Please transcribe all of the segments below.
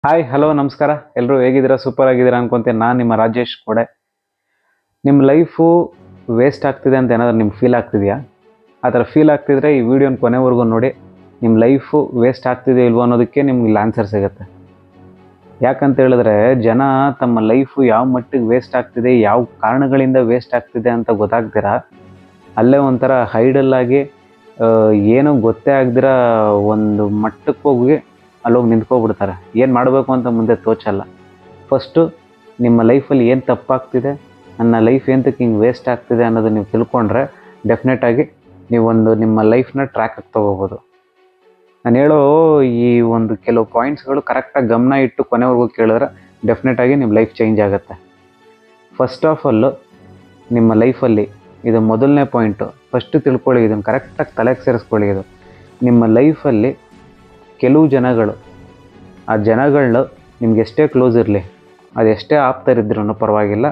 Hi hello ನಮಸ್ಕಾರ. ಎಲ್ಲರೂ ಹೇಗಿದ್ದೀರಾ? ಸೂಪರ್ ಆಗಿದ್ದೀರಾ ಅನ್ಕೊಂತೀನಿ. ನಾನು ನಿಮ್ಮ ರಾಜೇಶ್ ಕೊಡೆ. ನಿಮ್ಮ ಲೈಫು ವೇಸ್ಟ್ ಆಗ್ತಿದೆ ಅಂತ ಏನಾದರೂ ನಿಮ್ಗೆ ಫೀಲ್ ಆಗ್ತಿದೆಯಾ? ಆ ಥರ ಫೀಲ್ ಆಗ್ತಿದ್ರೆ ಈ ವಿಡಿಯೋನ ಕೊನೆವರೆಗೂ ನೋಡಿ. ನಿಮ್ಮ ಲೈಫು ವೇಸ್ಟ್ ಆಗ್ತಿದೆ ಇಲ್ವೋ ಅನ್ನೋದಕ್ಕೆ ನಿಮ್ಗೆ ಇಲ್ಲಿ ಆನ್ಸರ್ ಸಿಗುತ್ತೆ. ಯಾಕಂತ ಹೇಳಿದ್ರೆ ಜನ ತಮ್ಮ ಲೈಫು ಯಾವ ಮಟ್ಟಿಗೆ ವೇಸ್ಟ್ ಆಗ್ತಿದೆ, ಯಾವ ಕಾರಣಗಳಿಂದ ವೇಸ್ಟ್ ಆಗ್ತಿದೆ ಅಂತ ಗೊತ್ತಾಗ್ದಿರಾ ಅಲ್ಲೇ ಒಂಥರ ಹೈಡಲ್ಲಾಗಿ ಏನೂ ಗೊತ್ತೇ ಆಗ್ದಿರ ಒಂದು ಮಟ್ಟಕ್ಕೆ ಹೋಗಿ ಅಲ್ಲೋಗಿ ನಿಂತ್ಕೊಬಿಡ್ತಾರೆ. ಏನು ಮಾಡಬೇಕು ಅಂತ ಮುಂದೆ ತೋಚಲ್ಲ. ಫಸ್ಟು ನಿಮ್ಮ ಲೈಫಲ್ಲಿ ಏನು ತಪ್ಪಾಗ್ತಿದೆ, ನನ್ನ ಲೈಫ್ ಎಂತಕ್ಕೆ ಹಿಂಗೆ ವೇಸ್ಟ್ ಆಗ್ತಿದೆ ಅನ್ನೋದು ನೀವು ತಿಳ್ಕೊಂಡ್ರೆ ಡೆಫಿನೆಟಾಗಿ ನೀವೊಂದು ನಿಮ್ಮ ಲೈಫ್ನ ಟ್ರ್ಯಾಕಿಗೆ ತೊಗೋಬೋದು. ನಾನು ಹೇಳೋ ಈ ಒಂದು ಕೆಲವು ಪಾಯಿಂಟ್ಸ್ಗಳು ಕರೆಕ್ಟಾಗಿ ಗಮನ ಇಟ್ಟು ಕೊನೆವರೆಗೂ ಕೇಳಿದ್ರೆ ಡೆಫಿನೆಟಾಗಿ ನಿಮ್ಮ ಲೈಫ್ ಚೇಂಜ್ ಆಗುತ್ತೆ. ಫಸ್ಟ್ ಆಫ್ ಆಲು ನಿಮ್ಮ ಲೈಫಲ್ಲಿ ಇದು ಮೊದಲನೇ ಪಾಯಿಂಟು. ಫಸ್ಟು ತಿಳ್ಕೊಳ್ಳಿ, ಇದನ್ನು ಕರೆಕ್ಟಾಗಿ ತಲೆಗೆ ಸೇರಿಸ್ಕೊಳ್ಳಿ. ಇದು ನಿಮ್ಮ ಲೈಫಲ್ಲಿ ಕೆಲವು ಜನಗಳು, ಆ ಜನಗಳು ನಿಮ್ಗೆ ಎಷ್ಟೇ ಕ್ಲೋಸ್ ಇರಲಿ, ಅದೆಷ್ಟೇ ಆಪ್ತರಿದ್ರೂ ಪರವಾಗಿಲ್ಲ,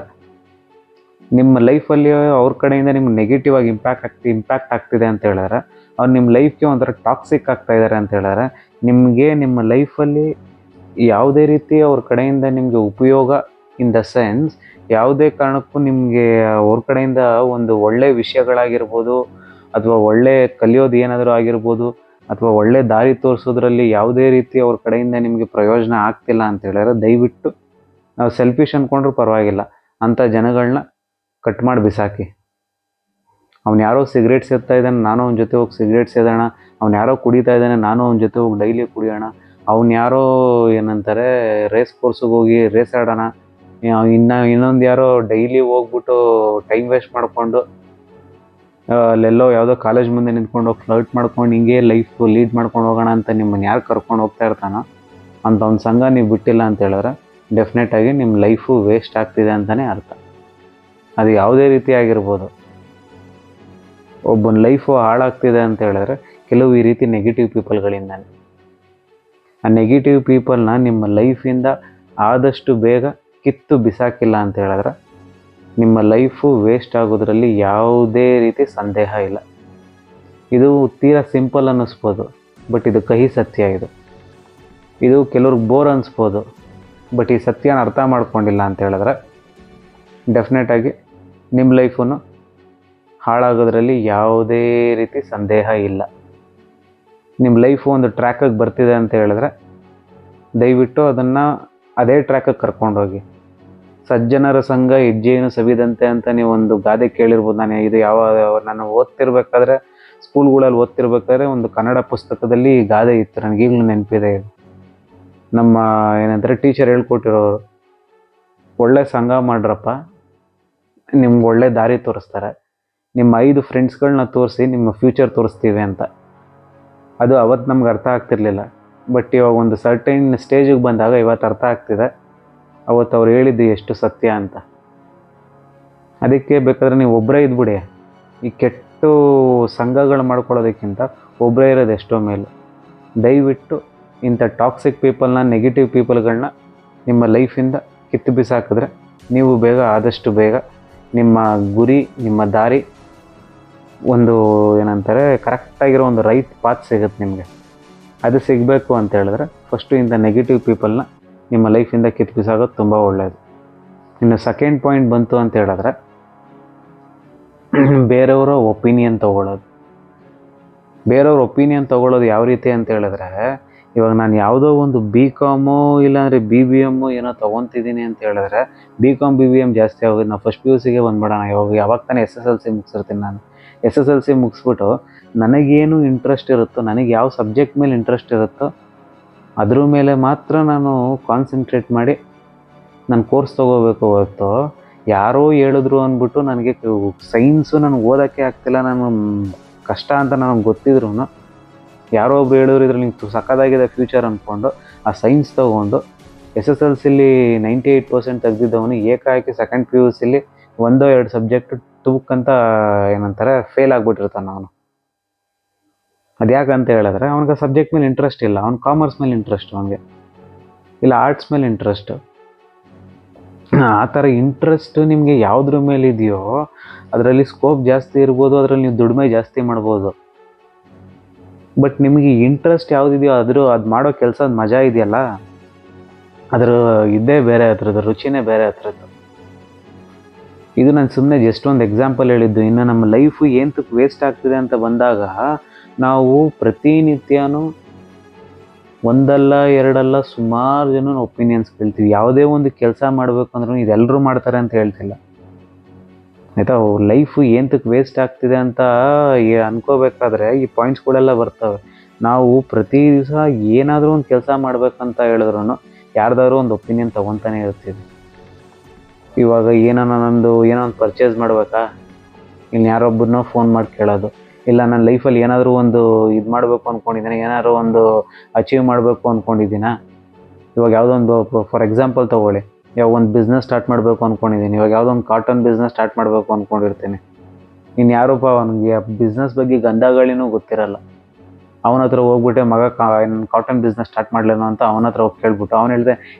ನಿಮ್ಮ ಲೈಫಲ್ಲಿ ಅವ್ರ ಕಡೆಯಿಂದ ನಿಮ್ಗೆ ನೆಗೆಟಿವ್ ಆಗಿ ಇಂಪ್ಯಾಕ್ಟ್ ಆಗ್ತಿದೆ ಅಂತ ಹೇಳಿದ್ರೆ, ಅವ್ರು ನಿಮ್ಮ ಲೈಫ್ಗೆ ಒಂಥರ ಟಾಕ್ಸಿಕ್ ಆಗ್ತಾಯಿದ್ದಾರೆ ಅಂತ ಹೇಳಿದ್ರೆ, ನಿಮಗೆ ನಿಮ್ಮ ಲೈಫಲ್ಲಿ ಯಾವುದೇ ರೀತಿ ಅವ್ರ ಕಡೆಯಿಂದ ನಿಮಗೆ ಉಪಯೋಗ ಇನ್ ದ ಸೆನ್ಸ್ ಯಾವುದೇ ಕಾರಣಕ್ಕೂ ನಿಮಗೆ ಅವ್ರ ಕಡೆಯಿಂದ ಒಂದು ಒಳ್ಳೆಯ ವಿಷಯಗಳಾಗಿರ್ಬೋದು, ಅಥವಾ ಒಳ್ಳೆ ಕಲಿಯೋದು ಏನಾದರೂ ಆಗಿರ್ಬೋದು, ಅಥವಾ ಒಳ್ಳೆ ದಾರಿ ತೋರಿಸೋದ್ರಲ್ಲಿ ಯಾವುದೇ ರೀತಿ ಅವ್ರ ಕಡೆಯಿಂದ ನಿಮಗೆ ಪ್ರಯೋಜನ ಆಗ್ತಿಲ್ಲ ಅಂತ ಹೇಳಿದ್ರೆ, ದಯವಿಟ್ಟು ನಾವು ಸೆಲ್ಫಿಶ್ ಅಂದ್ಕೊಂಡ್ರೂ ಪರವಾಗಿಲ್ಲ, ಅಂಥ ಜನಗಳನ್ನ ಕಟ್ ಮಾಡಿ ಬಿಸಾಕಿ. ಅವ್ನು ಯಾರೋ ಸಿಗರೇಟ್ ಸೇದ್ತಾ ಇದ್ದಾನೆ, ನಾನು ಅವನ ಜೊತೆ ಹೋಗಿ ಸಿಗರೇಟ್ ಸೇದೋಣ. ಅವ್ನು ಯಾರೋ ಕುಡಿತಾ ಇದ್ದಾನೆ, ನಾನು ಅವನ ಜೊತೆ ಹೋಗಿ ಡೈಲಿ ಕುಡಿಯೋಣ. ಅವ್ನು ಯಾರೋ ಏನಂತಾರೆ ರೇಸ್ ಕೋರ್ಸಿಗೆ ಹೋಗಿ ರೇಸ್ ಆಡೋಣ. ಇನ್ನೊಂದು ಯಾರೋ ಡೈಲಿ ಹೋಗ್ಬಿಟ್ಟು ಟೈಮ್ ವೇಸ್ಟ್ ಮಾಡಿಕೊಂಡು ಅಲ್ಲೆಲ್ಲೋ ಯಾವುದೋ ಕಾಲೇಜ್ ಮುಂದೆ ನಿಂತ್ಕೊಂಡು ಹೋಗಿ ಫ್ಲರ್ಟ್ ಮಾಡ್ಕೊಂಡು ಹಿಂಗೆ ಲೈಫ್ ಲೀಡ್ ಮಾಡ್ಕೊಂಡು ಹೋಗೋಣ ಅಂತ ನಿಮ್ಮನ್ನು ಯಾರು ಕರ್ಕೊಂಡು ಹೋಗ್ತಾ ಇರ್ತಾನೋ ಅಂತ ಒಂದು ಸಂಘ ನೀವು ಬಿಟ್ಟಿಲ್ಲ ಅಂತ ಹೇಳಿದ್ರೆ ಡೆಫಿನೆಟಾಗಿ ನಿಮ್ಮ ಲೈಫು ವೇಸ್ಟ್ ಆಗ್ತಿದೆ ಅಂತಲೇ ಅರ್ಥ. ಅದು ಯಾವುದೇ ರೀತಿ ಆಗಿರ್ಬೋದು. ಒಬ್ಬನ ಲೈಫು ಹಾಳಾಗ್ತಿದೆ ಅಂತ ಹೇಳಿದ್ರೆ ಕೆಲವು ಈ ರೀತಿ ನೆಗೆಟಿವ್ ಪೀಪಲ್ಗಳಿಂದಾನೆ. ಆ ನೆಗೆಟಿವ್ ಪೀಪಲ್ನ ನಿಮ್ಮ ಲೈಫಿಂದ ಆದಷ್ಟು ಬೇಗ ಕಿತ್ತು ಬಿಸಾಕಿಲ್ಲ ಅಂತ ಹೇಳಿದ್ರೆ ನಿಮ್ಮ ಲೈಫು ವೇಸ್ಟ್ ಆಗೋದ್ರಲ್ಲಿ ಯಾವುದೇ ರೀತಿ ಸಂದೇಹ ಇಲ್ಲ. ಇದು ತೀರಾ ಸಿಂಪಲ್ ಅನ್ನಿಸ್ಬೋದು, ಬಟ್ ಇದು ಕಹಿ ಸತ್ಯ. ಇದು ಕೆಲವ್ರಿಗೆ ಬೋರ್ ಅನ್ನಿಸ್ಬೋದು, ಬಟ್ ಈ ಸತ್ಯನ ಅರ್ಥ ಮಾಡ್ಕೊಂಡಿಲ್ಲ ಅಂತ ಹೇಳಿದ್ರೆ ಡೆಫಿನೆಟಾಗಿ ನಿಮ್ಮ ಲೈಫನ್ನು ಹಾಳಾಗೋದ್ರಲ್ಲಿ ಯಾವುದೇ ರೀತಿ ಸಂದೇಹ ಇಲ್ಲ. ನಿಮ್ಮ ಲೈಫು ಒಂದು ಟ್ರ್ಯಾಕಿಗೆ ಬರ್ತಿದೆ ಅಂತ ಹೇಳಿದ್ರೆ ದಯವಿಟ್ಟು ಅದನ್ನು ಅದೇ ಟ್ರ್ಯಾಕಿಗೆ ಕರ್ಕೊಂಡೋಗಿ. ಸಜ್ಜನರ ಸಂಘ ಹೆಜ್ಜೆಯನ್ನು ಸವಿದಂತೆ ಅಂತ ನೀವು ಒಂದು ಗಾದೆ ಕೇಳಿರ್ಬೋದು. ನಾನು ಓದ್ತಿರ್ಬೇಕಾದ್ರೆ, ಸ್ಕೂಲ್ಗಳಲ್ಲಿ ಓದ್ತಿರ್ಬೇಕಾದ್ರೆ ಒಂದು ಕನ್ನಡ ಪುಸ್ತಕದಲ್ಲಿ ಈ ಗಾದೆ ಇತ್ತು, ನನಗೀಗಲೂ ನೆನಪಿದೆ. ಇದು ನಮ್ಮ ಏನಂತಾರೆ ಟೀಚರ್ ಹೇಳ್ಕೊಟ್ಟಿರೋರು, ಒಳ್ಳೆ ಸಂಘ ಮಾಡ್ರಪ್ಪ, ನಿಮ್ಗೆ ಒಳ್ಳೆ ದಾರಿ ತೋರಿಸ್ತಾರೆ, ನಿಮ್ಮ 5 ಫ್ರೆಂಡ್ಸ್ಗಳನ್ನ ತೋರಿಸಿ ನಿಮ್ಮ ಫ್ಯೂಚರ್ ತೋರಿಸ್ತೀವಿ ಅಂತ. ಅದು ಅವತ್ತು ನಮ್ಗೆ ಅರ್ಥ ಆಗ್ತಿರ್ಲಿಲ್ಲ, ಬಟ್ ಇವಾಗ ಒಂದು ಸರ್ಟೈನ್ ಸ್ಟೇಜಿಗೆ ಬಂದಾಗ ಇವತ್ತು ಅರ್ಥ ಆಗ್ತಿದೆ ಅವತ್ತು ಅವ್ರು ಹೇಳಿದ್ದು ಎಷ್ಟು ಸತ್ಯ ಅಂತ. ಅದಕ್ಕೆ ಬೇಕಾದ್ರೆ ನೀವು ಒಬ್ಬರೇ ಇದ್ಬಿಡಿ, ಈ ಕೆಟ್ಟು ಸಂಘಗಳು ಮಾಡ್ಕೊಳ್ಳೋದಕ್ಕಿಂತ ಒಬ್ಬರೇ ಇರೋದು ಎಷ್ಟೋ ಮೇಲು. ದಯವಿಟ್ಟು ಇಂಥ ಟಾಕ್ಸಿಕ್ ಪೀಪಲ್ನ, ನೆಗೆಟಿವ್ ಪೀಪಲ್ಗಳನ್ನ ನಿಮ್ಮ ಲೈಫಿಂದ ಕಿತ್ತು ಬಿಸಾಕಿದ್ರೆ ನೀವು ಆದಷ್ಟು ಬೇಗ ನಿಮ್ಮ ಗುರಿ, ನಿಮ್ಮ ದಾರಿ, ಒಂದು ಏನಂತಾರೆ ಕರೆಕ್ಟಾಗಿರೋ ಒಂದು ರೈಟ್ ಪಾತ್ ಸಿಗುತ್ತೆ ನಿಮಗೆ. ಅದು ಸಿಗಬೇಕು ಅಂತ ಹೇಳಿದ್ರೆ ಫಸ್ಟು ಇಂಥ ನೆಗೆಟಿವ್ ಪೀಪಲ್ನ ನಿಮ್ಮ ಲೈಫಿಂದ ಕಿತ್ತು ಬಿಸಾಕೋದು ತುಂಬ ಒಳ್ಳೆಯದು. ಇನ್ನು ಸೆಕೆಂಡ್ ಪಾಯಿಂಟ್ ಬಂತು ಅಂತ ಹೇಳಿದ್ರೆ ಬೇರೆಯವರ ಒಪಿನಿಯನ್ ತೊಗೊಳ್ಳೋದು. ಬೇರೆಯವ್ರ ಒಪಿನಿಯನ್ ತೊಗೊಳ್ಳೋದು ಯಾವ ರೀತಿ ಅಂತ ಹೇಳಿದ್ರೆ, ಇವಾಗ ನಾನು ಯಾವುದೋ ಒಂದು BCom ಇಲ್ಲಾಂದರೆ BBM ಏನೋ ತೊಗೊತಿದ್ದೀನಿ ಅಂತ ಹೇಳಿದ್ರೆ, BCom BBM ಜಾಸ್ತಿ ಆಗೋದು. ನಾವು ಫಸ್ಟ್ PUCಗೆ ಬಂದ್ಬಿಡೋಣ. ಯಾವಾಗ ತಾನೇ SSLC ಮುಗಿಸಿರ್ತೀನಿ. ನಾನು SSLC ಮುಗಿಸ್ಬಿಟ್ಟು ನನಗೇನು ಇಂಟ್ರೆಸ್ಟ್ ಇರುತ್ತೋ, ನನಗೆ ಯಾವ ಸಬ್ಜೆಕ್ಟ್ ಮೇಲೆ ಇಂಟ್ರೆಸ್ಟ್ ಇರುತ್ತೋ ಅದ್ರ ಮೇಲೆ ಮಾತ್ರ ನಾನು ಕಾನ್ಸಂಟ್ರೇಟ್ ಮಾಡಿ ನಾನು ಕೋರ್ಸ್ ತೊಗೋಬೇಕು. ಹೊರತು ಯಾರೋ ಹೇಳಿದ್ರು ಅಂದ್ಬಿಟ್ಟು ನನಗೆ ಸೈನ್ಸು ನನಗೆ ಓದೋಕ್ಕೆ ಆಗ್ತಿಲ್ಲ, ನಾನು ಕಷ್ಟ ಅಂತ ನನಗೆ ಗೊತ್ತಿದ್ರು ಯಾರೋ ಒಬ್ರು ಹೇಳಿದ್ರು ಇದ್ರಲ್ಲಿ ನಿಂಗೆ ಸಕ್ಕದಾಗಿದೆ ಫ್ಯೂಚರ್ ಅಂದ್ಕೊಂಡು ಆ ಸೈನ್ಸ್ ತೊಗೊಂಡು SSLCಲಿ 98% ತೆಗೆದಿದ್ದವನು ಏಕಾಏಕಿ ಸೆಕೆಂಡ್ PUCಲಿ 1-2 ಸಬ್ಜೆಕ್ಟ್ ತುಕ್ಕಂತ ಏನಂತಾರೆ ಫೇಲ್ ಆಗಿಬಿಟ್ಟಿರ್ತಾನೆ ಅವನು. ಅದು ಯಾಕಂತ ಹೇಳಿದ್ರೆ ಅವ್ನಿಗೆ ಆ ಸಬ್ಜೆಕ್ಟ್ ಮೇಲೆ ಇಂಟ್ರೆಸ್ಟ್ ಇಲ್ಲ. ಅವ್ನು ಕಾಮರ್ಸ್ ಮೇಲೆ ಇಂಟ್ರೆಸ್ಟ್, ಅವನಿಗೆ ಇಲ್ಲ ಆರ್ಟ್ಸ್ ಮೇಲೆ ಇಂಟ್ರೆಸ್ಟ್. ಆ ಥರ ಇಂಟ್ರೆಸ್ಟ್ ನಿಮಗೆ ಯಾವುದ್ರ ಮೇಲೆ ಇದೆಯೋ ಅದರಲ್ಲಿ ಸ್ಕೋಪ್ ಜಾಸ್ತಿ ಇರ್ಬೋದು, ಅದರಲ್ಲಿ ನೀವು ದುಡಿಮೆ ಜಾಸ್ತಿ ಮಾಡ್ಬೋದು. ಬಟ್ ನಿಮಗೆ ಇಂಟ್ರೆಸ್ಟ್ ಯಾವುದಿದೆಯೋ ಅದು ಮಾಡೋ ಕೆಲಸದ ಮಜಾ ಇದೆಯಲ್ಲ, ಅದರ ಇದೇ ಬೇರೆ, ಅದರದ್ದು ರುಚಿನೇ ಬೇರೆ ಅದರದ್ದು. ಇದು ನಾನು ಸುಮ್ಮನೆ ಜಸ್ಟ್ ಒಂದು ಎಕ್ಸಾಂಪಲ್ ಹೇಳಿದ್ದು. ಇನ್ನು ನಮ್ಮ ಲೈಫು ಏನಕ್ಕೆ ವೇಸ್ಟ್ ಆಗ್ತಿದೆ ಅಂತ ಬಂದಾಗ, ನಾವು ಪ್ರತಿನಿತ್ಯನೂ ಒಂದಲ್ಲ ಎರಡಲ್ಲ ಸುಮಾರು ಜನ ಒಪಿನಿಯನ್ಸ್ ಕೇಳ್ತೀವಿ. ಯಾವುದೇ ಒಂದು ಕೆಲಸ ಮಾಡಬೇಕಂದ್ರೂ ಇದೆಲ್ಲರೂ ಮಾಡ್ತಾರೆ ಅಂತ ಹೇಳ್ತಿಲ್ಲ ಆಯಿತಾ. ಲೈಫು ಏನಕ್ಕೆ ವೇಸ್ಟ್ ಆಗ್ತಿದೆ ಅಂತ ಅನ್ಕೋಬೇಕಾದ್ರೆ ಈ ಪಾಯಿಂಟ್ಸ್ಗಳೆಲ್ಲ ಬರ್ತವೆ. ನಾವು ಪ್ರತಿ ದಿವಸ ಏನಾದರೂ ಒಂದು ಕೆಲಸ ಮಾಡ್ಬೇಕಂತ ಹೇಳಿದ್ರು ಯಾರ್ದಾದ್ರು ಒಂದು ಒಪಿನಿಯನ್ ತೊಗೊತಾನೆ ಇರ್ತೀವಿ. ಇವಾಗ ಏನೋ ಒಂದು ಪರ್ಚೇಸ್ ಮಾಡ್ಬೇಕಾ, ಇನ್ನು ಯಾರೊಬ್ಬರನ್ನೋ ಫೋನ್ ಮಾಡಿ ಕೇಳೋದು. ಇಲ್ಲ ನನ್ನ ಲೈಫಲ್ಲಿ ಏನಾದರೂ ಒಂದು ಇದು ಮಾಡಬೇಕು ಅಂದ್ಕೊಂಡಿದ್ದೀನಿ, ಏನಾದರೂ ಒಂದು ಅಚೀವ್ ಮಾಡಬೇಕು ಅಂದ್ಕೊಂಡಿದ್ದೀನ. ಇವಾಗ ಯಾವುದೋ ಒಂದು ಫಾರ್ ಎಕ್ಸಾಂಪಲ್ ತೊಗೊಳ್ಳಿ, ಯಾವ ಒಂದು ಬಿಸ್ನೆಸ್ ಸ್ಟಾರ್ಟ್ ಮಾಡಬೇಕು ಅಂದ್ಕೊಂಡಿದ್ದೀನಿ. ಇವಾಗ ಯಾವುದೋ ಒಂದು ಕಾಟನ್ ಬಿಸ್ನೆಸ್ ಸ್ಟಾರ್ಟ್ ಮಾಡಬೇಕು ಅಂದ್ಕೊಂಡಿರ್ತೀನಿ. ಇನ್ನು ಯಾರೊಬ್ಬ ಅವನಿಗೆ ಬಿಸ್ನೆಸ್ ಬಗ್ಗೆ ಗಂಧಗಳಿನೂ ಗೊತ್ತಿರಲ್ಲ. ಅವನ ಹತ್ರ ಹೋಗ್ಬಿಟ್ಟೆ ಮಗ ಕಾಟನ್ ಬಿಸ್ನೆಸ್ ಸ್ಟಾರ್ಟ್ ಮಾಡಲೇನೋ ಅಂತ ಅವನ ಹತ್ರ ಹೋಗಿ ಕೇಳ್ಬಿಟ್ಟು ಅವ್ನು ಹೇಳಿದೆ,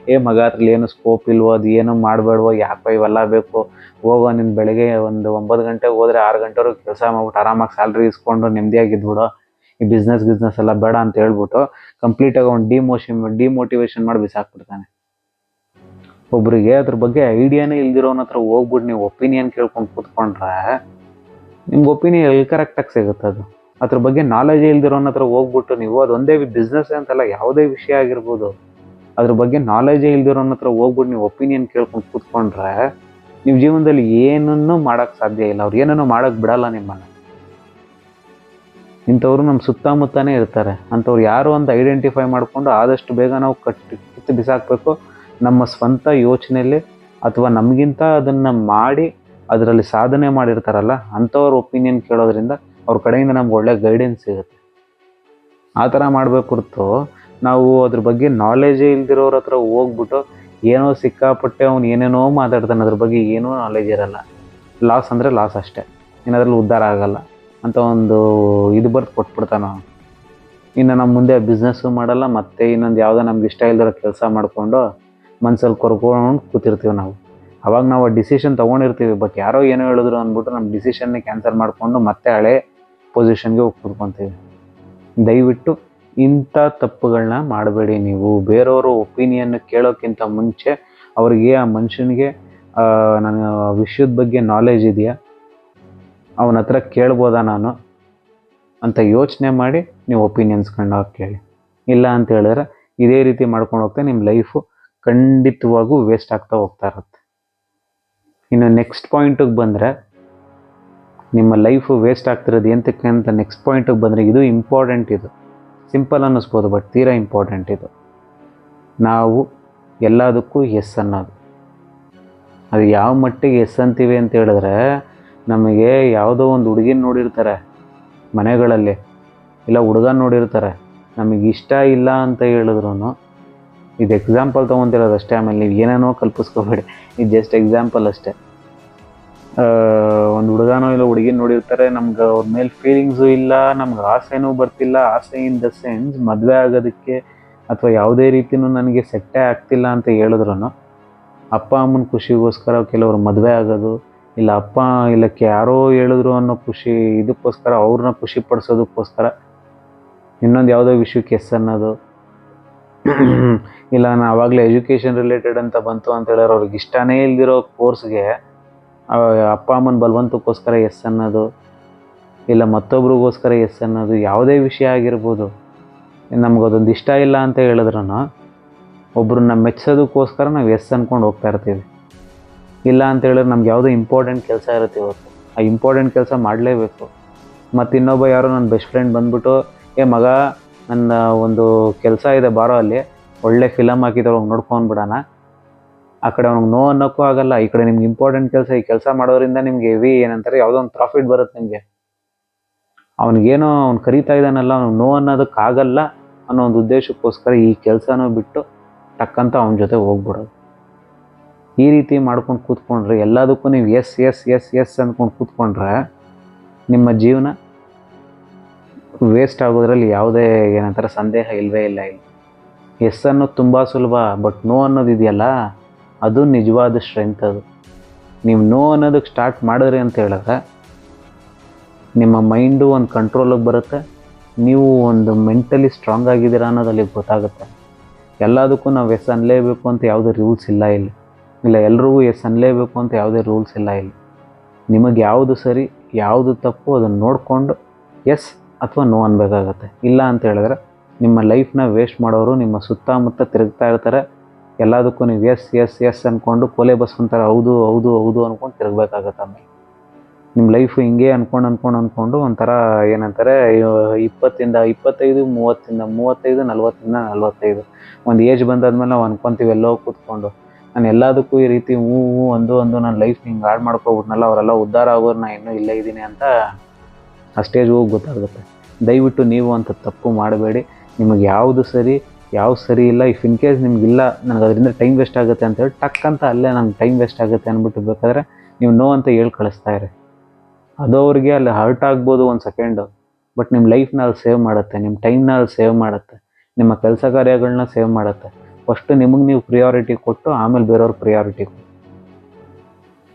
ಮಗ ಅದ್ರಲ್ಲಿ ಏನು ಸ್ಕೋಪ್ ಇಲ್ವೋ, ಅದು ಏನು ಮಾಡಬೇಡ್ವೋ, ಯಾಕೋ ಇವೆಲ್ಲ ಬೇಕು, ಹೋಗೋ ನೀನು ಬೆಳಗ್ಗೆ ಒಂದು 9 ಗಂಟೆಗೆ ಹೋದರೆ 6 ಗಂಟೆವರೆಗೂ ಕೆಲಸ ಮಾಡ್ಬಿಟ್ಟು ಆರಾಮಾಗಿ ಸ್ಯಾಲ್ರಿ ಇಸ್ಕೊಂಡು ನೆಮ್ಮದಿಯಾಗಿದ್ಬಿಡು, ಈ ಬಿಸ್ನೆಸ್ ಎಲ್ಲ ಬೇಡ ಅಂತ ಹೇಳ್ಬಿಟ್ಟು ಕಂಪ್ಲೀಟಾಗಿ ಅವ್ನು ಡಿಮೋಟಿವೇಶನ್ ಮಾಡಿ ಬಿಸಾಕ್ಬಿಡ್ತಾನೆ. ಒಬ್ರಿಗೆ ಅದ್ರ ಬಗ್ಗೆ ಐಡಿಯಾನೇ ಇಲ್ದಿರೋನ ಹತ್ರ ಹೋಗ್ಬಿಟ್ಟು ನೀವು ಒಪಿನಿಯನ್ ಕೇಳ್ಕೊಂಡು ಕೂತ್ಕೊಂಡ್ರೆ ನಿಮ್ಗೆ ಒಪಿನಿಯನ್ ಎಲ್ಲಿ ಕರೆಕ್ಟಾಗಿ ಸಿಗುತ್ತೆ? ಅದು ಅದ್ರ ಬಗ್ಗೆ ನಾಲೆಜ್ ಇಲ್ದಿರೋನ ಹತ್ರ ಹೋಗ್ಬಿಟ್ಟು ನೀವು ಅದೊಂದೇ ಬಿಸ್ನೆಸ್ ಅಂತಲ್ಲ, ಯಾವುದೇ ವಿಷಯ ಆಗಿರ್ಬೋದು, ಅದ್ರ ಬಗ್ಗೆ ನಾಲೆಜೇ ಇಲ್ದಿರೋನ ಹತ್ರ ಹೋಗ್ಬಿಟ್ಟು ನೀವು ಒಪಿನಿಯನ್ ಕೇಳ್ಕೊಂಡು ಕೂತ್ಕೊಂಡ್ರೆ ನೀವು ಜೀವನದಲ್ಲಿ ಏನನ್ನೂ ಮಾಡೋಕ್ಕೆ ಸಾಧ್ಯ ಇಲ್ಲ. ಅವ್ರು ಏನನ್ನೂ ಮಾಡೋಕ್ಕೆ ಬಿಡಲ್ಲ ನಿಮ್ಮನ್ನು. ಇಂಥವ್ರು ನಮ್ಮ ಸುತ್ತಮುತ್ತನೇ ಇರ್ತಾರೆ. ಅಂಥವ್ರು ಯಾರು ಅಂತ ಐಡೆಂಟಿಫೈ ಮಾಡಿಕೊಂಡು ಆದಷ್ಟು ಬೇಗ ನಾವು ಕಿತ್ತು ಬಿಸಾಕಬೇಕು. ನಮ್ಮ ಸ್ವಂತ ಯೋಚನೆಯಲ್ಲಿ ಅಥವಾ ನಮಗಿಂತ ಅದನ್ನು ಮಾಡಿ ಅದರಲ್ಲಿ ಸಾಧನೆ ಮಾಡಿರ್ತಾರಲ್ಲ ಅಂಥವ್ರ ಒಪಿನಿಯನ್ ಕೇಳೋದ್ರಿಂದ ಅವ್ರ ಕಡೆಯಿಂದ ನಮ್ಗೆ ಒಳ್ಳೆ ಗೈಡೆನ್ಸ್ ಸಿಗುತ್ತೆ. ಆ ಥರ ಮಾಡಬೇಕು ಹೊರತು ನಾವು ಅದ್ರ ಬಗ್ಗೆ ನಾಲೆಜೇ ಇಲ್ದಿರೋರ ಹತ್ರ ಹೋಗ್ಬಿಟ್ಟು ಏನೋ ಸಿಕ್ಕಾಪಟ್ಟೆ ಅವ್ನು ಏನೇನೋ ಮಾತಾಡ್ತಾನೆ, ಅದ್ರ ಬಗ್ಗೆ ಏನೂ ನಾಲೆಜ್ ಇರಲ್ಲ. ಲಾಸ್ ಅಂದರೆ ಲಾಸ್ ಅಷ್ಟೇ, ಏನಾದ್ರಲ್ಲಿ ಉದ್ಧಾರ ಆಗಲ್ಲ ಅಂತ ಒಂದು ಇದು ಬರ್ದು ಕೊಟ್ಬಿಡ್ತಾನೆ ಅವನು. ಇನ್ನು ನಮ್ಮ ಮುಂದೆ ಬಿಸ್ನೆಸ್ಸು ಮಾಡಲ್ಲ, ಮತ್ತು ಇನ್ನೊಂದು ಯಾವುದೋ ನಮ್ಗೆ ಇಷ್ಟ ಇಲ್ದಿರೋ ಕೆಲಸ ಮಾಡಿಕೊಂಡು ಮನ್ಸಲ್ಲಿ ಕೊರ್ಕೊಂಡು ಕೂತಿರ್ತೀವಿ ನಾವು. ಅವಾಗ ನಾವು ಆ ಡಿಸಿಷನ್ ತೊಗೊಂಡಿರ್ತೀವಿ, ಬಟ್ ಯಾರೋ ಏನೋ ಹೇಳಿದ್ರು ಅಂದ್ಬಿಟ್ಟು ನಮ್ಮ ಡಿಸಿಷನ್ನೇ ಕ್ಯಾನ್ಸಲ್ ಮಾಡಿಕೊಂಡು ಮತ್ತೆ ಹಳೆ ಪೊಸಿಷನ್ಗೆ ಹೋಗಿ ಕೂತ್ಕೊತೀವಿ. ದಯವಿಟ್ಟು ಇಂಥ ತಪ್ಪುಗಳನ್ನ ಮಾಡಬೇಡಿ. ನೀವು ಬೇರೆಯವರು ಒಪಿನಿಯನ್ ಕೇಳೋಕ್ಕಿಂತ ಮುಂಚೆ ಅವ್ರಿಗೆ ಆ ಮನುಷ್ಯನಿಗೆ ನನ್ನ ವಿಷಯದ ಬಗ್ಗೆ ನಾಲೆಜ್ ಇದೆಯಾ, ಅವನ ಹತ್ರ ಕೇಳ್ಬೋದಾ ನಾನು ಅಂತ ಯೋಚನೆ ಮಾಡಿ ನೀವು ಒಪಿನಿಯನ್ಸ್ಗಳನ್ನ ಕೇಳಿ. ಇಲ್ಲ ಅಂತ ಹೇಳಿದ್ರೆ ಇದೇ ರೀತಿ ಮಾಡ್ಕೊಂಡು ಹೋಗ್ತಾ ನಿಮ್ಮ ಲೈಫು ಖಂಡಿತವಾಗೂ ವೇಸ್ಟ್ ಆಗ್ತಾ ಹೋಗ್ತಾ ಇರುತ್ತೆ. ಇನ್ನು ನೆಕ್ಸ್ಟ್ ಪಾಯಿಂಟಿಗೆ ಬಂದರೆ, ನಿಮ್ಮ ಲೈಫು ವೇಸ್ಟ್ ಆಗ್ತಿರೋದು ಎಂತಕ್ಕೆ ಅಂತ ನೆಕ್ಸ್ಟ್ ಪಾಯಿಂಟಿಗೆ ಬಂದರೆ, ಇದು ಇಂಪಾರ್ಟೆಂಟ್. ಇದು ಸಿಂಪಲ್ ಅನ್ನಿಸ್ಬೋದು, ಬಟ್ ತೀರಾ ಇಂಪಾರ್ಟೆಂಟ್ ಇದು. ನಾವು ಎಲ್ಲದಕ್ಕೂ ಎಸ್ ಅನ್ನೋದು. ಅದು ಯಾವ ಮಟ್ಟಿಗೆ ಎಸ್ ಅಂತೀವಿ ಅಂತ ಹೇಳಿದ್ರೆ, ನಮಗೆ ಯಾವುದೋ ಒಂದು ಹುಡುಗಿನ ನೋಡಿರ್ತಾರೆ ಮನೆಗಳಲ್ಲಿ, ಇಲ್ಲ ಹುಡುಗನ ನೋಡಿರ್ತಾರೆ, ನಮಗೆ ಇಷ್ಟ ಇಲ್ಲ ಅಂತ ಹೇಳಿದ್ರು, ಇದು ಎಕ್ಸಾಂಪಲ್ ತೊಗೊತಿರೋದು ಅಷ್ಟೇ. ಆಮೇಲೆ ನೀವು ಏನೇನೋ ಕಲ್ಪಿಸ್ಕೋಬೇಡಿ, ಇದು ಜಸ್ಟ್ ಎಕ್ಸಾಂಪಲ್ ಅಷ್ಟೇ. ಒಂದು ಹುಡುಗನೋ ಇಲ್ಲ ಹುಡುಗಿನ ನೋಡಿರ್ತಾರೆ, ನಮ್ಗೆ ಅವ್ರ ಮೇಲೆ ಫೀಲಿಂಗ್ಸು ಇಲ್ಲ, ನಮ್ಗೆ ಆಸೆನೂ ಬರ್ತಿಲ್ಲ. ಆಸೆ ಇನ್ ದ ಸೆನ್ಸ್ ಮದುವೆ ಆಗೋದಕ್ಕೆ ಅಥವಾ ಯಾವುದೇ ರೀತಿಯೂ ನನಗೆ ಸೆಟ್ಟೇ ಆಗ್ತಿಲ್ಲ ಅಂತ ಹೇಳಿದ್ರು, ಅಪ್ಪ ಅಮ್ಮನ ಖುಷಿಗೋಸ್ಕರ ಕೆಲವರು ಮದುವೆ ಆಗೋದು, ಇಲ್ಲ ಅಪ್ಪ ಇಲ್ಲಕ್ಕೆ ಯಾರೋ ಹೇಳಿದ್ರು ಅನ್ನೋ ಖುಷಿ ಇದಕ್ಕೋಸ್ಕರ ಅವ್ರನ್ನ ಖುಷಿ ಪಡಿಸೋದಕ್ಕೋಸ್ಕರ ಇನ್ನೊಂದು ಯಾವುದೋ ವಿಷಯಕ್ಕೆ ಎಸ್ ಅನ್ನೋದು. ಇಲ್ಲ ನಾನು ಆವಾಗಲೇ ಎಜುಕೇಷನ್ ರಿಲೇಟೆಡ್ ಅಂತ ಬಂತು ಅಂತ ಹೇಳಿದ್ರೆ ಅವ್ರಿಗೆ ಇಷ್ಟನೇ ಇಲ್ದಿರೋ ಕೋರ್ಸ್ಗೆ ಅಪ್ಪ ಅಮ್ಮನ ಬಲವಂತಕ್ಕೋಸ್ಕರ ಎಸ್ ಅನ್ನೋದು, ಇಲ್ಲ ಮತ್ತೊಬ್ರಿಗೋಸ್ಕರ ಎಸ್ ಅನ್ನೋದು. ಯಾವುದೇ ವಿಷಯ ಆಗಿರ್ಬೋದು, ನಮಗದೊಂದು ಇಷ್ಟ ಇಲ್ಲ ಅಂತ ಹೇಳಿದ್ರು ಒಬ್ರನ್ನ ಮೆಚ್ಚೋದಕ್ಕೋಸ್ಕರ ನಾವು ಎಸ್ ಅಂದ್ಕೊಂಡು ಹೋಗ್ತಾ ಇರ್ತೀವಿ. ಇಲ್ಲ ಅಂತ ಹೇಳಿದ್ರೆ ನಮ್ಗೆ ಯಾವುದೋ ಇಂಪಾರ್ಟೆಂಟ್ ಕೆಲಸ ಇರುತ್ತೆ ಇವತ್ತು, ಆ ಇಂಪಾರ್ಟೆಂಟ್ ಕೆಲಸ ಮಾಡಲೇಬೇಕು. ಮತ್ತು ಇನ್ನೊಬ್ಬ ಯಾರೋ ನನ್ನ ಬೆಸ್ಟ್ ಫ್ರೆಂಡ್ ಬಂದ್ಬಿಟ್ಟು, ಮಗ ನನ್ನ ಒಂದು ಕೆಲಸ ಇದೆ ಬಾರೋ, ಅಲ್ಲಿ ಒಳ್ಳೆ ಫಿಲಮ್ ಹಾಕಿದ್ರೆ ಅವ್ನಿಗೆ ನೋಡ್ಕೊಂಡ್ಬಿಡೋಣ. ಆ ಕಡೆ ಅವ್ನಿಗೆ ನೋ ಅನ್ನೋಕ್ಕೂ ಆಗಲ್ಲ, ಈ ಕಡೆ ನಿಮ್ಗೆ ಇಂಪಾರ್ಟೆಂಟ್ ಕೆಲಸ, ಈ ಕೆಲಸ ಮಾಡೋದ್ರಿಂದ ನಿಮ್ಗೆ ಹೆವಿ ಏನಂತಾರೆ ಯಾವುದೋ ಒಂದು ಪ್ರಾಫಿಟ್ ಬರುತ್ತೆ ನಿಮಗೆ. ಅವ್ನಿಗೇನೋ ಅವ್ನು ಕರೀತಾ ಇದ್ದಾನಲ್ಲ, ಅವ್ನಿಗೆ ನೋ ಅನ್ನೋದಕ್ಕಾಗಲ್ಲ ಅನ್ನೋ ಒಂದು ಉದ್ದೇಶಕ್ಕೋಸ್ಕರ ಈ ಕೆಲಸನೂ ಬಿಟ್ಟು ಟಕ್ಕಂತ ಅವನ ಜೊತೆ ಹೋಗ್ಬಿಡೋದು. ಈ ರೀತಿ ಮಾಡ್ಕೊಂಡು ಕೂತ್ಕೊಂಡ್ರೆ, ಎಲ್ಲದಕ್ಕೂ ನೀವು ಎಸ್ ಎಸ್ ಎಸ್ ಎಸ್ ಅಂದ್ಕೊಂಡು ಕೂತ್ಕೊಂಡ್ರೆ ನಿಮ್ಮ ಜೀವನ ವೇಸ್ಟ್ ಆಗೋದ್ರಲ್ಲಿ ಯಾವುದೇ ಏನಂತಾರೆ ಸಂದೇಹ ಇಲ್ಲವೇ ಇಲ್ಲ. ಎಸ್ ಅನ್ನೋದು ತುಂಬ ಸುಲಭ, ಬಟ್ ನೋ ಅನ್ನೋದು ಇದೆಯಲ್ಲ ಅದು ನಿಜವಾದ ಸ್ಟ್ರೆಂತ್. ಅದು ನೀವು ನೋ ಅನ್ನೋದಕ್ಕೆ ಸ್ಟಾರ್ಟ್ ಮಾಡಿದ್ರಿ ಅಂತ ಹೇಳಿದ್ರೆ ನಿಮ್ಮ ಮೈಂಡು ಒಂದು ಕಂಟ್ರೋಲಿಗೆ ಬರುತ್ತೆ, ನೀವು ಒಂದು ಮೆಂಟಲಿ ಸ್ಟ್ರಾಂಗ್ ಆಗಿದ್ದೀರಾ ಅನ್ನೋದು ಅಲ್ಲಿಗೆ ಗೊತ್ತಾಗುತ್ತೆ. ಎಲ್ಲದಕ್ಕೂ ನಾವು ಎಸ್ ಅನ್ನಲೇಬೇಕು ಅಂತ ಯಾವುದೇ ರೂಲ್ಸ್ ಇಲ್ಲ ಇಲ್ಲಿ. ಇಲ್ಲ ಎಲ್ರಿಗೂ ಎಸ್ ಅನ್ನಲೇಬೇಕು ಅಂತ ಯಾವುದೇ ರೂಲ್ಸ್ ಇಲ್ಲ ಇಲ್ಲಿ. ನಿಮಗೆ ಯಾವುದು ಸರಿ ಯಾವುದು ತಪ್ಪು ಅದನ್ನು ನೋಡಿಕೊಂಡು ಎಸ್ ಅಥವಾ ನೋ ಅನ್ಬೇಕಾಗತ್ತೆ. ಇಲ್ಲ ಅಂತ ಹೇಳಿದ್ರೆ ನಿಮ್ಮ ಲೈಫ್ನ ವೇಸ್ಟ್ ಮಾಡೋರು ನಿಮ್ಮ ಸುತ್ತಮುತ್ತ ತಿರುಗ್ತಾ ಇರ್ತಾರೆ. ಎಲ್ಲದಕ್ಕೂ ನೀವು ಎಸ್ ಎಸ್ ಎಸ್ ಅಂದ್ಕೊಂಡು ಕೊಲೆ ಬಸ್ ಅಂತಾರೆ ಹೌದು ಹೌದು ಹೌದು ಅಂದ್ಕೊಂಡು ತಿರುಗಬೇಕಾಗತ್ತೆ. ಆಮೇಲೆ ನಿಮ್ಮ ಲೈಫು ಹಿಂಗೆ ಅಂದ್ಕೊಂಡು ಒಂಥರ ಏನಂತಾರೆ 20 25 30 35 40 45 ಒಂದು ಏಜ್ ಬಂದಾದ್ಮೇಲೆ ನಾವು ಅನ್ಕೊತೀವಿ ಎಲ್ಲೋ ಕೂತ್ಕೊಂಡು ನಾನು ಎಲ್ಲದಕ್ಕೂ ಈ ರೀತಿ ಹೂ ಅಂದು ನನ್ನ ಲೈಫ್ ಹಿಂಗೆ ಹಾಳು ಮಾಡ್ಕೊಬಿಟ್ನಲ್ಲ, ಅವರೆಲ್ಲ ಉದ್ಧಾರ ಆಗೋರು ನಾನು ಇನ್ನೂ ಇಲ್ಲೇ ಇದ್ದೀನಿ ಅಂತ ಆ ಸ್ಟೇಜ್ ಹೋಗಿ ಗೊತ್ತಾಗುತ್ತೆ. ದಯವಿಟ್ಟು ನೀವು ಅಂತ ತಪ್ಪು ಮಾಡಬೇಡಿ. ನಿಮಗೆ ಯಾವುದು ಸರಿ ಯಾವುದು ಸರಿ ಇಲ್ಲ, ಇಫ್ ಇನ್ ಕೇಸ್ ನಿಮಗಿಲ್ಲ ನನಗೆ ಅದರಿಂದ ಟೈಮ್ ವೇಸ್ಟ್ ಆಗುತ್ತೆ ಅಂತೇಳಿ ಟಕ್ ಅಂತ ಅಲ್ಲೇ ನಂಗೆ ಟೈಮ್ ವೇಸ್ಟ್ ಆಗುತ್ತೆ ಅಂದ್ಬಿಟ್ಟು ಬೇಕಾದ್ರೆ ನೀವು ನೋ ಅಂತ ಹೇಳಿ ಕಳಿಸ್ತಾ ಇರಿ. ಅದು ಅವ್ರಿಗೆ ಅಲ್ಲಿ ಹರ್ಟ್ ಆಗ್ಬೋದು ಒಂದು ಸೆಕೆಂಡು, ಬಟ್ ನಿಮ್ಮ ಲೈಫ್ನ ಅಲ್ಲಿ ಸೇವ್ ಮಾಡುತ್ತೆ, ನಿಮ್ಮ ಟೈಮ್ನ ಅಲ್ಲಿ ಸೇವ್ ಮಾಡುತ್ತೆ, ನಿಮ್ಮ ಕೆಲಸ ಕಾರ್ಯಗಳನ್ನ ಸೇವ್ ಮಾಡುತ್ತೆ. ಫಸ್ಟು ನಿಮಗೆ ನೀವು ಪ್ರಿಯಾರಿಟಿ ಕೊಟ್ಟು ಆಮೇಲೆ ಬೇರೆಯವ್ರ ಪ್ರಿಯಾರಿಟಿ ಕೊಟ್ಟು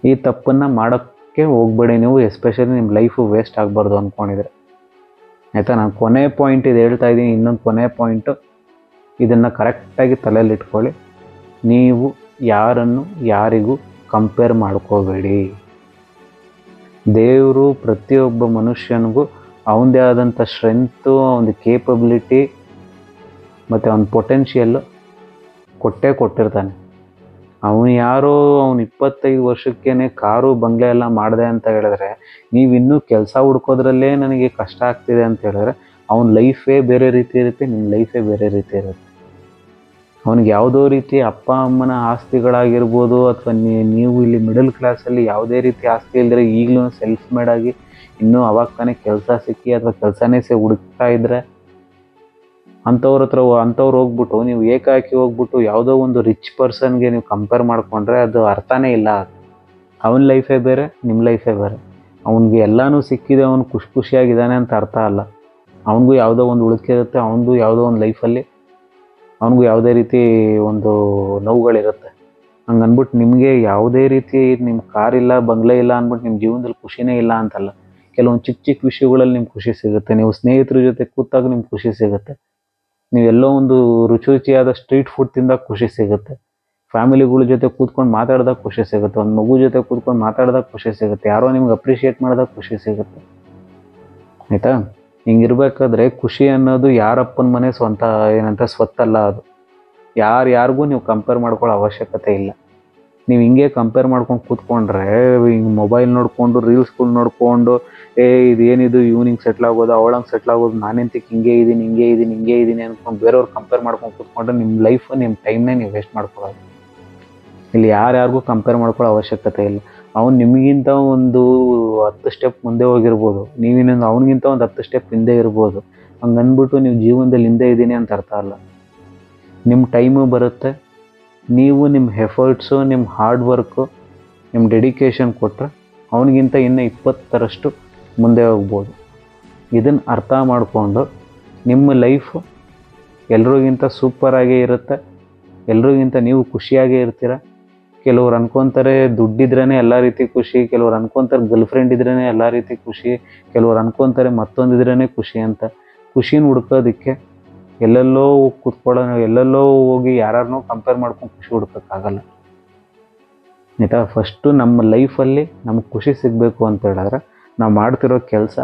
ಈ ತಪ್ಪನ್ನು ಮಾಡೋಕ್ಕೆ ಹೋಗಬೇಡಿ ನೀವು. ಎಸ್ಪೆಷಲಿ ನಿಮ್ಮ ಲೈಫು ವೇಸ್ಟ್ ಆಗಬಾರ್ದು ಅಂದ್ಕೊಂಡಿದ್ರೆ ಆಯಿತಾ. ನಾನು ಕೊನೆ ಪಾಯಿಂಟ್ ಇದು ಹೇಳ್ತಾ ಇದ್ದೀನಿ. ಇನ್ನೊಂದು ಕೊನೆ ಪಾಯಿಂಟು, ಇದನ್ನು ಕರೆಕ್ಟಾಗಿ ತಲೆಯಲ್ಲಿ ಇಟ್ಕೊಳ್ಳಿ. ನೀವು ಯಾರನ್ನು ಯಾರಿಗೂ ಕಂಪೇರ್ ಮಾಡ್ಕೋಬೇಡಿ. ದೇವರು ಪ್ರತಿಯೊಬ್ಬ ಮನುಷ್ಯನಿಗೂ ಅವನದೇ ಆದಂಥ ಸ್ಟ್ರೆಂತು, ಅವನ ಕೇಪಬಿಲಿಟಿ ಮತ್ತು ಅವನ ಪೊಟೆನ್ಷಿಯಲ್ಲು ಕೊಟ್ಟಿರ್ತಾನೆ. ಅವನು ಯಾರೋ 25 ವರ್ಷಕ್ಕೇ ಕಾರು ಬಂಗ್ಲೆ ಎಲ್ಲ ಮಾಡಿದೆ ಅಂತ ಹೇಳಿದ್ರೆ, ನೀವು ಇನ್ನೂ ಕೆಲಸ ಹುಡ್ಕೋದ್ರಲ್ಲೇ ನನಗೆ ಕಷ್ಟ ಆಗ್ತಿದೆ ಅಂತ ಹೇಳಿದ್ರೆ, ಅವನ ಲೈಫೇ ಬೇರೆ ರೀತಿ ಇರುತ್ತೆ, ನಿಮ್ಮ ಲೈಫೇ ಬೇರೆ ರೀತಿ ಇರುತ್ತೆ. ಅವನಿಗೆ ಯಾವುದೋ ರೀತಿ ಅಪ್ಪ ಅಮ್ಮನ ಆಸ್ತಿಗಳಾಗಿರ್ಬೋದು, ಅಥವಾ ನೀವು ಇಲ್ಲಿ ಮಿಡಲ್ ಕ್ಲಾಸಲ್ಲಿ ಯಾವುದೇ ರೀತಿ ಆಸ್ತಿ ಇಲ್ಲದ್ರೆ ಈಗಲೂ ಸೆಲ್ಫ್ ಮೇಡ್ ಆಗಿ ಇನ್ನೂ ಅವಾಗ ತಾನೇ ಕೆಲಸ ಸಿಕ್ಕಿ ಅಥವಾ ಕೆಲಸನೇ ಹುಡುಕ್ತಾ ಇದ್ದರೆ ಅಂಥವ್ರು ಹೋಗ್ಬಿಟ್ಟು ನೀವು ಏಕಾಕಿ ಹೋಗ್ಬಿಟ್ಟು ಯಾವುದೋ ಒಂದು ರಿಚ್ ಪರ್ಸನ್ಗೆ ನೀವು ಕಂಪೇರ್ ಮಾಡಿಕೊಂಡ್ರೆ ಅದು ಅರ್ಥನೇ ಇಲ್ಲ. ಅವನ ಲೈಫೇ ಬೇರೆ, ನಿಮ್ಮ ಲೈಫೇ ಬೇರೆ. ಅವನಿಗೆ ಎಲ್ಲನೂ ಸಿಕ್ಕಿದೆ, ಅವನು ಖುಷಿಯಾಗಿದ್ದಾನೆ ಅಂತ ಅರ್ಥ ಅಲ್ಲ. ಅವನಿಗೂ ಯಾವುದೋ ಒಂದು ಉಳಿಕೆರುತ್ತೆ, ಅವನಿಗೂ ಯಾವುದೋ ಒಂದು ಲೈಫಲ್ಲಿ ಅವನಿಗೂ ಯಾವುದೇ ರೀತಿ ಒಂದು ನೋವುಗಳಿರುತ್ತೆ. ಹಂಗೆ ಅಂದ್ಬಿಟ್ಟು ನಿಮಗೆ ಯಾವುದೇ ರೀತಿ ನಿಮ್ಮ ಕಾರಿಲ್ಲ ಬಂಗ್ಲೆ ಇಲ್ಲ ಅಂದ್ಬಿಟ್ಟು ನಿಮ್ಮ ಜೀವನದಲ್ಲಿ ಖುಷಿನೇ ಇಲ್ಲ ಅಂತಲ್ಲ. ಕೆಲವೊಂದು ಚಿಕ್ಕ ವಿಷಯಗಳಲ್ಲಿ ನಿಮ್ಗೆ ಖುಷಿ ಸಿಗುತ್ತೆ. ನೀವು ಸ್ನೇಹಿತರ ಜೊತೆ ಕೂತಾಗ ನಿಮ್ಗೆ ಖುಷಿ ಸಿಗುತ್ತೆ. ನೀವೆಲ್ಲೋ ಒಂದು ರುಚಿಯಾದ ಸ್ಟ್ರೀಟ್ ಫುಡ್ ತಿಂದಾಗ ಖುಷಿ ಸಿಗುತ್ತೆ. ಫ್ಯಾಮಿಲಿಗಳ ಜೊತೆ ಕೂತ್ಕೊಂಡು ಮಾತಾಡಿದಾಗ ಖುಷಿ ಸಿಗುತ್ತೆ. ಒಂದು ಮಗು ಜೊತೆ ಕೂತ್ಕೊಂಡು ಮಾತಾಡಿದಾಗ ಖುಷಿ ಸಿಗುತ್ತೆ. ಯಾರೋ ನಿಮ್ಗೆ ಅಪ್ರಿಷಿಯೇಟ್ ಮಾಡಿದಾಗ ಖುಷಿ ಸಿಗುತ್ತೆ. ಆಯಿತಾ. ಹಿಂಗಿರ್ಬೇಕಾದ್ರೆ ಖುಷಿ ಅನ್ನೋದು ಯಾರಪ್ಪನ ಮನೆ ಸ್ವಂತ ಏನಂತ ಸ್ವತ್ತಲ್ಲ. ಅದು ಯಾರಿಗೂ ನೀವು ಕಂಪೇರ್ ಮಾಡ್ಕೊಳ್ಳೋ ಅವಶ್ಯಕತೆ ಇಲ್ಲ. ನೀವು ಹಿಂಗೆ ಕಂಪೇರ್ ಮಾಡ್ಕೊಂಡು ಕೂತ್ಕೊಂಡ್ರೆ, ಹಿಂಗೆ ಮೊಬೈಲ್ ನೋಡಿಕೊಂಡು ರೀಲ್ಸ್ಗಳು ನೋಡಿಕೊಂಡು ಇದೇನಿದು ಇವ್ನಿಂಗೆ ಸೆಟ್ಲ್ ಆಗೋದು ಅವಳಂಗೆ ಸೆಟ್ಲ್ ಆಗೋದು, ನಾನೆಂತಕ್ಕೆ ಹಿಂಗೆ ಇದ್ದೀನಿ ಅಂದ್ಕೊಂಡು ಬೇರೆಯವ್ರು ಕಂಪೇರ್ ಮಾಡ್ಕೊಂಡು ಕೂತ್ಕೊಂಡ್ರೆ ನಿಮ್ಮ ಲೈಫ್ ನಿಮ್ಮ ಟೈಮ್ನೇ ನೀವು ವೇಸ್ಟ್ ಮಾಡ್ಕೊಳ್ಳೋದು. ಇಲ್ಲಿ ಯಾರಿಗೂ ಕಂಪೇರ್ ಮಾಡ್ಕೊಳ್ಳೋ ಅವಶ್ಯಕತೆ ಇಲ್ಲ. ಅವ್ನು ನಿಮಗಿಂತ ಒಂದು 10 ಸ್ಟೆಪ್ ಮುಂದೆ ಹೋಗಿರ್ಬೋದು, ನೀವಿನ್ನೊಂದು ಅವನಿಗಿಂತ ಒಂದು 10 ಸ್ಟೆಪ್ ಹಿಂದೆ ಇರ್ಬೋದು. ಹಂಗೆ ಅಂದ್ಬಿಟ್ಟು ನೀವು ಜೀವನದಲ್ಲಿ ಹಿಂದೆ ಇದ್ದೀನಿ ಅಂತ ಅರ್ಥ ಅಲ್ಲ. ನಿಮ್ಮ ಟೈಮು ಬರುತ್ತೆ, ನೀವು ನಿಮ್ಮ ಎಫರ್ಟ್ಸು, ನಿಮ್ಮ ಹಾರ್ಡ್ ವರ್ಕು, ನಿಮ್ಮ ಡೆಡಿಕೇಶನ್ ಕೊಟ್ಟರೆ ಅವನಿಗಿಂತ ಇನ್ನೂ 20ರಷ್ಟು ಮುಂದೆ ಹೋಗ್ಬೋದು. ಇದನ್ನು ಅರ್ಥ ಮಾಡಿಕೊಂಡು ನಿಮ್ಮ ಲೈಫು ಎಲ್ರಿಗಿಂತ ಸೂಪರಾಗೇ ಇರುತ್ತೆ. ಎಲ್ರಿಗಿಂತ ನೀವು ಖುಷಿಯಾಗೇ ಇರ್ತೀರ. ಕೆಲವ್ರು ಅನ್ಕೊತಾರೆ ದುಡ್ಡಿದ್ರೇ ಎಲ್ಲ ರೀತಿ ಖುಷಿ, ಕೆಲವ್ರು ಅನ್ಕೊತಾರೆ ಗರ್ಲ್ಫ್ರೆಂಡ್ ಇದ್ರೇ ಎಲ್ಲ ರೀತಿ ಖುಷಿ, ಕೆಲವ್ರು ಅನ್ಕೊತಾರೆ ಮತ್ತೊಂದಿದ್ರೇ ಖುಷಿ ಅಂತ. ಖುಷಿನ ಹುಡ್ಕೋದಕ್ಕೆ ಎಲ್ಲೆಲ್ಲೋ ಎಲ್ಲೆಲ್ಲೋ ಹೋಗಿ ಯಾರನ್ನೋ ಕಂಪೇರ್ ಮಾಡ್ಕೊಂಡು ಖುಷಿ ಹುಡ್ಕೋಕ್ಕಾಗಲ್ಲ. ಆಯಿತಾ. ಫಸ್ಟು ನಮ್ಮ ಲೈಫಲ್ಲಿ ನಮಗೆ ಖುಷಿ ಸಿಗಬೇಕು ಅಂತ ಹೇಳಿದ್ರೆ ನಾವು ಮಾಡ್ತಿರೋ ಕೆಲಸ,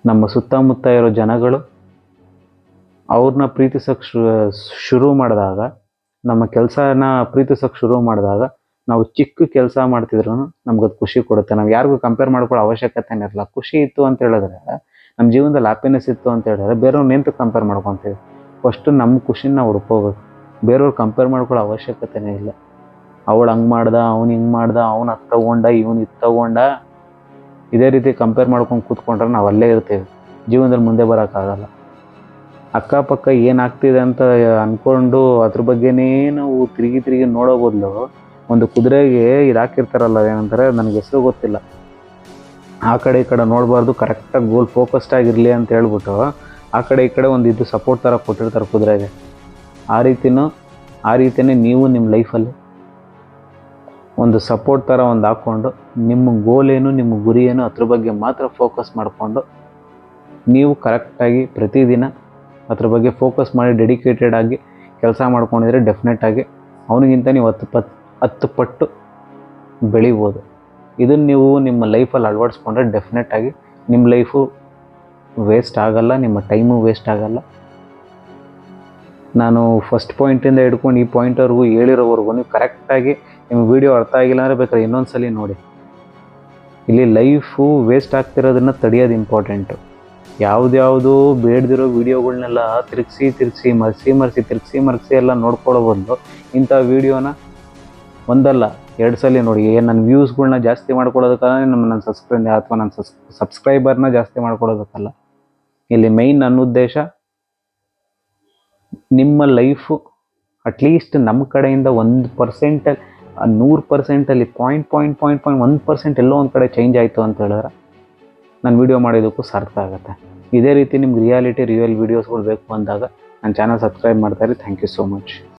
ನಮ್ಮ ಸುತ್ತಮುತ್ತ ಇರೋ ಜನಗಳು ಅವ್ರನ್ನ ಪ್ರೀತಿಸೋಕ್ಕೆ ಶುರು ಮಾಡಿದಾಗ, ನಮ್ಮ ಕೆಲಸನ ಪ್ರೀತಿಸೋಕ್ಕೆ ಶುರು ಮಾಡಿದಾಗ, ನಾವು ಚಿಕ್ಕ ಕೆಲಸ ಮಾಡ್ತಿದ್ರು ನಮ್ಗದು ಖುಷಿ ಕೊಡುತ್ತೆ. ನಾವು ಯಾರಿಗೂ ಕಂಪೇರ್ ಮಾಡ್ಕೊಳ್ಳೋ ಅವಶ್ಯಕತೆನೇ ಇರಲ್ಲ. ಖುಷಿ ಇತ್ತು ಅಂತ ಹೇಳಿದ್ರೆ, ನಮ್ಮ ಜೀವನದಲ್ಲಿ ಹ್ಯಾಪಿನೆಸ್ ಇತ್ತು ಅಂತ ಹೇಳಿದ್ರೆ ಬೇರೆಯವ್ರನ್ನ ನಿಂತು ಕಂಪೇರ್ ಮಾಡ್ಕೊತೀವಿ. ಫಸ್ಟು ನಮ್ಮ ಖುಷಿನ ನಾವು ಹುಡ್ಕೋಬೇಕು. ಬೇರೆಯವ್ರು ಕಂಪೇರ್ ಮಾಡ್ಕೊಳ್ಳೋ ಅವಶ್ಯಕತೆನೇ ಇಲ್ಲ. ಅವಳು ಹಂಗೆ ಮಾಡ್ದ, ಅವ್ನು ಹಿಂಗೆ ಮಾಡ್ದ, ಅವ್ನು ಅದು ತೊಗೊಂಡ, ಇವನು ಇದು ತೊಗೊಂಡ, ಇದೇ ರೀತಿ ಕಂಪೇರ್ ಮಾಡ್ಕೊಂಡು ಕೂತ್ಕೊಂಡ್ರೆ ನಾವು ಅಲ್ಲೇ ಇರ್ತೀವಿ, ಜೀವನದಲ್ಲಿ ಮುಂದೆ ಬರೋಕ್ಕಾಗಲ್ಲ. ಅಕ್ಕಪಕ್ಕ ಏನಾಗ್ತಿದೆ ಅಂತ ಅಂದ್ಕೊಂಡು ಅದ್ರ ಬಗ್ಗೆನೇ ನಾವು ತಿರುಗಿ ನೋಡೋ ಬದಲು, ಒಂದು ಕುದುರೆಗೆ ಇದು ಹಾಕಿರ್ತಾರಲ್ಲ, ಏನಂತಾರೆ ನನಗೆ ಹೆಸರು ಗೊತ್ತಿಲ್ಲ, ಆ ಕಡೆ ಈ ಕಡೆ ನೋಡಬಾರ್ದು, ಕರೆಕ್ಟಾಗಿ ಗೋಲ್ ಫೋಕಸ್ಡ್ ಆಗಿರಲಿ ಅಂತ ಹೇಳ್ಬಿಟ್ಟು ಆ ಕಡೆ ಈ ಕಡೆ ಒಂದು ಇದು ಸಪೋರ್ಟ್ ಥರ ಕೊಟ್ಟಿರ್ತಾರೆ ಕುದುರೆಗೆ. ಆ ರೀತಿಯೇ ನೀವು ನಿಮ್ಮ ಲೈಫಲ್ಲಿ ಒಂದು ಸಪೋರ್ಟ್ ಥರ ಒಂದು ಹಾಕ್ಕೊಂಡು ನಿಮ್ಮ ಗೋಲ್ ಏನು, ನಿಮ್ಮ ಗುರಿ ಏನು, ಅದ್ರ ಬಗ್ಗೆ ಮಾತ್ರ ಫೋಕಸ್ ಮಾಡಿಕೊಂಡು ನೀವು ಕರೆಕ್ಟಾಗಿ ಪ್ರತಿದಿನ ಅದ್ರ ಬಗ್ಗೆ ಫೋಕಸ್ ಮಾಡಿ ಡೆಡಿಕೇಟೆಡ್ ಆಗಿ ಕೆಲಸ ಮಾಡ್ಕೊಂಡಿದ್ರೆ ಡೆಫಿನೆಟಾಗಿ ಅವನಿಗಿಂತ ನೀವು 10 ಪಟ್ಟು ಬೆಳಿಬೋದು. ಇದನ್ನು ನೀವು ನಿಮ್ಮ ಲೈಫಲ್ಲಿ ಅಳವಡಿಸ್ಕೊಂಡ್ರೆ ಡೆಫಿನೆಟಾಗಿ ನಿಮ್ಮ ಲೈಫು ವೇಸ್ಟ್ ಆಗಲ್ಲ, ನಿಮ್ಮ ಟೈಮು ವೇಸ್ಟ್ ಆಗಲ್ಲ. ನಾನು ಫಸ್ಟ್ ಪಾಯಿಂಟಿಂದ ಹಿಡ್ಕೊಂಡು ಈ ಪಾಯಿಂಟ್ವರೆಗೂ ಹೇಳಿರೋವರೆಗೂ ನೀವು ಕರೆಕ್ಟಾಗಿ ನಿಮ್ಗೆ ವೀಡಿಯೋ ಅರ್ಥ ಆಗಿಲ್ಲ ಅಂದರೆ ಬೇಕಾದ್ರೆ ಇನ್ನೊಂದು ಸಲ ನೋಡಿ. ಇಲ್ಲಿ ಲೈಫು ವೇಸ್ಟ್ ಆಗ್ತಿರೋದನ್ನು ತಡೆಯೋದು ಇಂಪಾರ್ಟೆಂಟು. ಯಾವುದ್ಯಾವುದೋ ಬೇಡದಿರೋ ವೀಡಿಯೋಗಳ್ನೆಲ್ಲ ತಿರುಗಿಸಿ ಮರೆಸಿ ಎಲ್ಲ ನೋಡ್ಕೊಳ್ಳೋ ಬದಲು ಇಂಥ ವೀಡಿಯೋನ ಒಂದಲ್ಲ 2 ಸಲ ನೋಡಿ. ನನ್ನ ವ್ಯೂಸ್ಗಳ್ನ ಜಾಸ್ತಿ ಮಾಡ್ಕೊಳ್ಳೋದಕ್ಕಲ್ಲ, ನನ್ನ ಸಬ್ಸ್ಕ್ರೈಬರ್ನ ಜಾಸ್ತಿ ಮಾಡ್ಕೊಳ್ಳೋದಕ್ಕಲ್ಲ. ಇಲ್ಲಿ ಮೈನ್ ನನ್ನ ಉದ್ದೇಶ ನಿಮ್ಮ ಲೈಫು ಅಟ್ಲೀಸ್ಟ್ ನಮ್ಮ ಕಡೆಯಿಂದ 1%, 100%ಅಲ್ಲಿ 0.1% ಎಲ್ಲೋ ಒಂದು ಕಡೆ ಚೇಂಜ್ ಆಯಿತು ಅಂತ ಹೇಳಿದ್ರೆ ನಾನು ವೀಡಿಯೋ ಮಾಡೋದಕ್ಕೂ ಸಾರ್ಥಕ ಆಗುತ್ತೆ. ಇದೇ ರೀತಿ ನಿಮ್ಗೆ ರಿಯಲ್ ವೀಡಿಯೋಸ್ಗಳು ಬೇಕು ಅಂದಾಗ ನನ್ನ ಚಾನಲ್ ಸಬ್ಸ್ಕ್ರೈಬ್ ಮಾಡ್ತಾಯಿರಿ. Thank you so much.